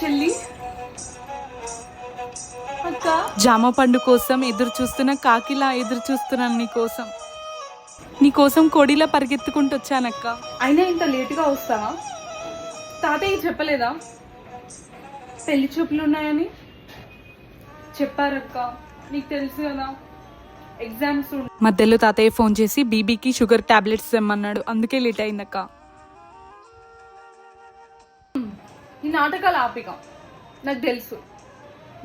చెల్లి అక్క, జామ పండు కోసం ఎదురు చూస్తున్న కాకిలా ఎదురు చూస్తున్నాను నీకోసం కోడిలా పరిగెత్తుకుంటూ వచ్చానక్క. అయినా ఇంత లేటుగా వస్తావా? తాతయ్య చెప్పలేదా పెళ్లి చూపులు ఉన్నాయని? చెప్పారక్క, నీకు తెలుసు కదా ఎగ్జామ్స్. మధ్యలో తాతయ్య ఫోన్ చేసి బీబీకి షుగర్ టాబ్లెట్స్ ఇమ్మన్నాడు, అందుకే లేట్ అయిందక్క. ఈ నాటకాలు ఆపిక, నాకు తెలుసు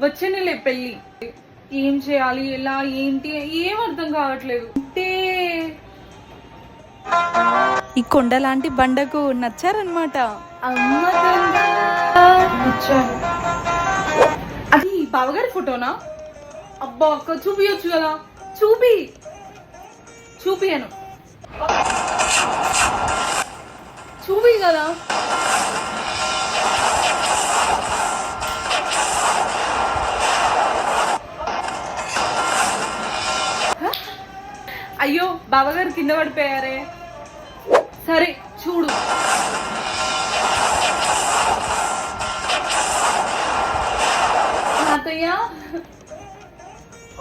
వచ్చే నెలే పెళ్ళి. ఏం చేయాలి, ఎలా, ఏంటి ఏం అర్థం కావట్లేదు. అంటే ఈ కొండ లాంటి బండకు నచ్చారనమాట. అమ్మ నచ్చాను. అది బావగారి ఫోటోనా? అబ్బా అక్క, చూపియొచ్చు కదా. చూపియను చూపి కదా. అయ్యో బావగారు కింద పడిపోయారే. సరే చూడు. తాతయ్య,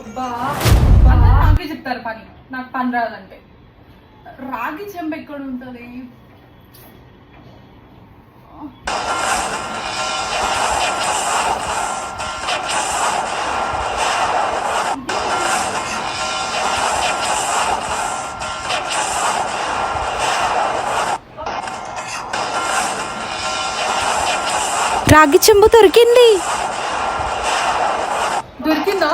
అబ్బా నాకే చెప్తారు పని, నాకు పని రాదంటే. రాగి చెంబ ఎక్కడ ఉంటుంది? రాగి చెంబు దొరికింది. దొరికిందా?